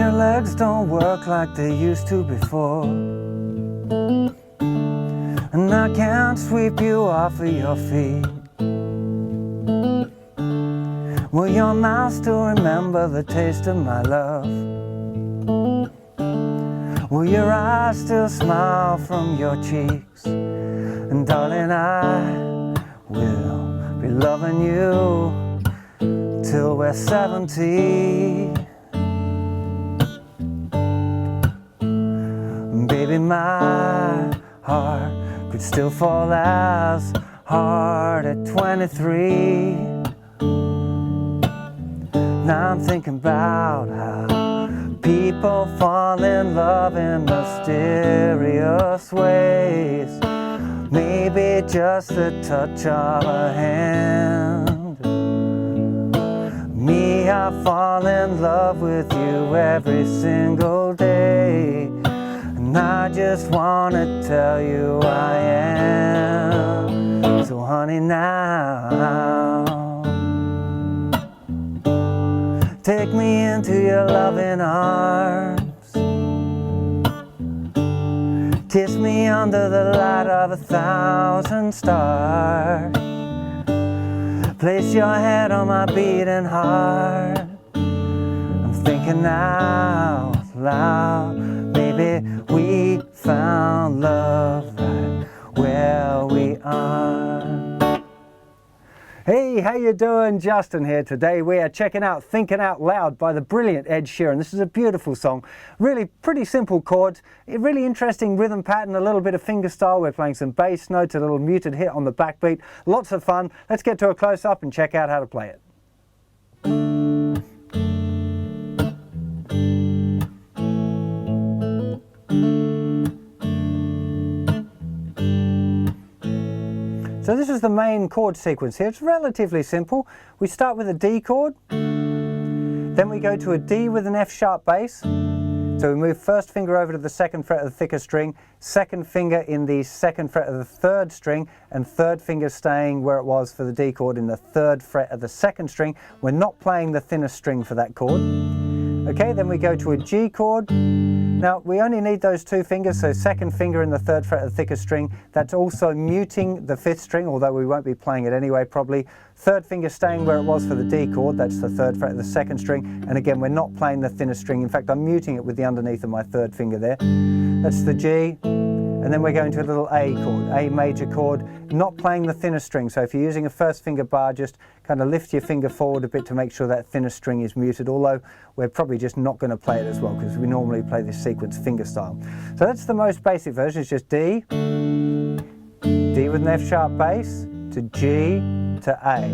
your legs don't work like they used to before, and I can't sweep you off of your feet. Will your mouth still remember the taste of my love? Will your eyes still smile from your cheeks? And darling, I will be loving you till we're 70. Baby, my heart could still fall as hard at 23. Now I'm thinking about how people fall in love in mysterious ways. Maybe just the touch of a hand. Me, I fall in love with you every single day, and I just want to tell you I am. So honey, now take me into your loving arms. Kiss me under the light of 1,000 stars. Place your head on my beating heart. I'm thinking out loud, maybe we found love right where we are. Hey, how you doing? Justin here. Today we are checking out Thinking Out Loud by the brilliant Ed Sheeran. This is a beautiful song, really pretty simple chords, a really interesting rhythm pattern, a little bit of fingerstyle. We're playing some bass notes, a little muted hit on the backbeat. Lots of fun. Let's get to a close-up and check out how to play it. So this is the main chord sequence here. It's relatively simple. We start with a D chord, then we go to a D with an F sharp bass. So we move first finger over to the second fret of the thicker string, second finger in the second fret of the third string, and third finger staying where it was for the D chord in the third fret of the second string. We're not playing the thinnest string for that chord. Okay, then we go to a G chord. Now we only need those two fingers, so second finger in the third fret of the thicker string. That's also muting the fifth string, although we won't be playing it anyway probably. Third finger staying where it was for the D chord, that's the third fret of the second string. And again, we're not playing the thinner string. In fact, I'm muting it with the underneath of my third finger there. That's the G. And then we're going to a little A chord, A major chord, not playing the thinner string. So if you're using a first finger bar, just kind of lift your finger forward a bit to make sure that thinner string is muted, although we're probably just not going to play it as well because we normally play this sequence finger style. So that's the most basic version. It's just D, D with an F sharp bass, to G, to A.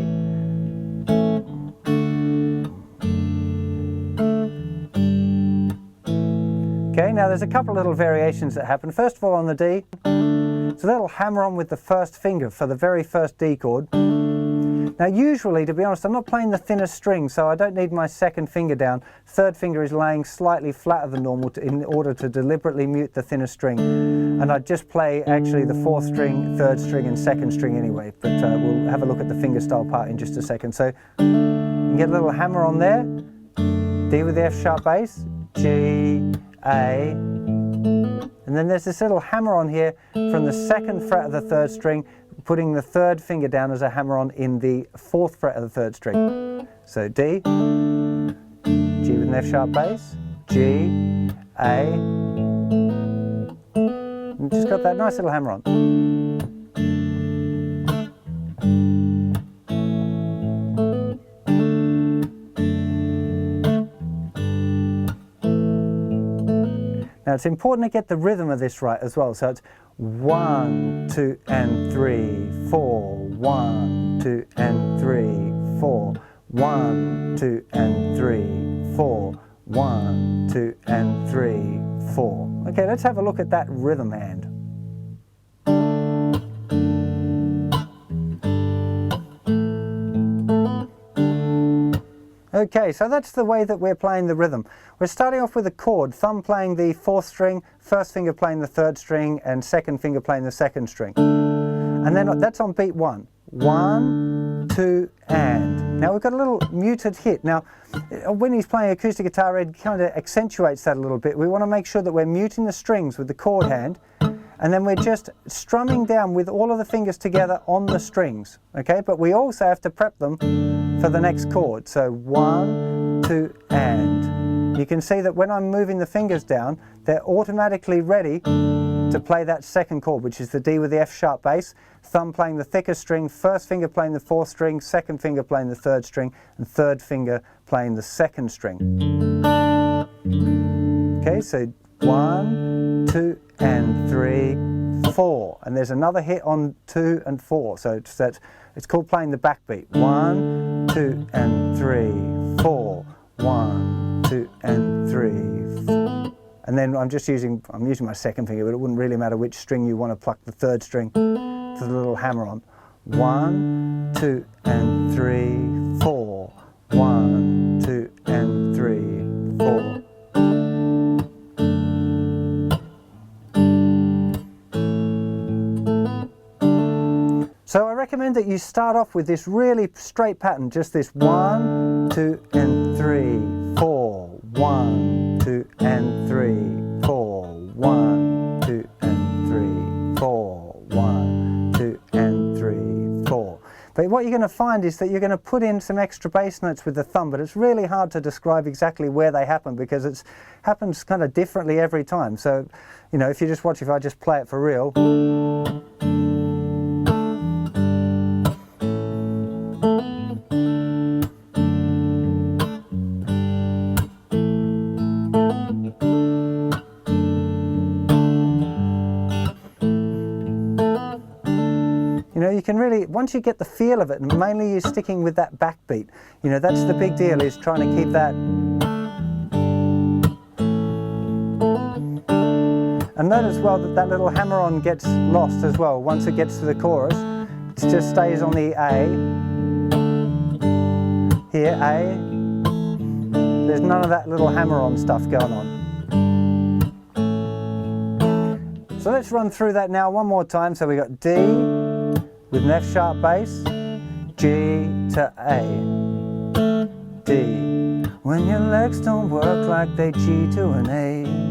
Okay, now there's a couple of little variations that happen. First of all, on the D, it's a little hammer on with the first finger for the very first D chord. Now usually, to be honest, I'm not playing the thinner string, so I don't need my second finger down. Third finger is laying slightly flatter than normal in order to deliberately mute the thinner string. And I just play actually the fourth string, third string and second string anyway, but we'll have a look at the fingerstyle part in just a second. So you can get a little hammer on there, D with the F sharp bass, G, A, and then there's this little hammer on here from the second fret of the third string, putting the third finger down as a hammer on in the fourth fret of the third string. So D, G with an F sharp bass, G, A, and just got that nice little hammer on. Now it's important to get the rhythm of this right as well. So it's 1, 2 and 3, 4, 1, 2 and 3, 4, 1, 2 and 3, 4, 1, 2 and 3, 4. Okay, let's have a look at that rhythm hand. Okay, so that's the way that we're playing the rhythm. We're starting off with a chord, thumb playing the fourth string, first finger playing the third string, and second finger playing the second string. And then that's on beat 1. 1, 2, and. Now we've got a little muted hit. Now when he's playing acoustic guitar, it kind of accentuates that a little bit. We want to make sure that we're muting the strings with the chord hand, and then we're just strumming down with all of the fingers together on the strings, okay? But we also have to prep them for the next chord. So 1, 2, and. You can see that when I'm moving the fingers down, they're automatically ready to play that second chord, which is the D with the F sharp bass, thumb playing the thicker string, first finger playing the fourth string, second finger playing the third string, and third finger playing the second string. Okay, so 1, 2, and 3, 4. And there's another hit on 2 and 4, so it's called playing the backbeat. 1, 2, and 3, 4. 1, 2, and 3, 4. And then I'm using my second finger, but it wouldn't really matter which string you want to pluck the third string to the little hammer on. 1, 2, and 3, 4. 1, 2, and 3, 4. So I recommend that you start off with this really straight pattern, just this 1, 2, and 3, 4. 1, 2, and 3, 4. 1, 2, and 3, 4. 1, 2, and 3, 4. But what you're going to find is that you're going to put in some extra bass notes with the thumb, but it's really hard to describe exactly where they happen because it happens kind of differently every time. So, you know, if you just watch, if I just play it for real. You know, you can really, once you get the feel of it, and mainly you're sticking with that backbeat, you know, that's the big deal, is trying to keep that. And notice well that that little hammer-on gets lost as well. Once it gets to the chorus, it just stays on the A. Here, A. There's none of that little hammer-on stuff going on. So let's run through that now one more time. So we got D with an F sharp bass, G to A, D. When your legs don't work like they G to an A.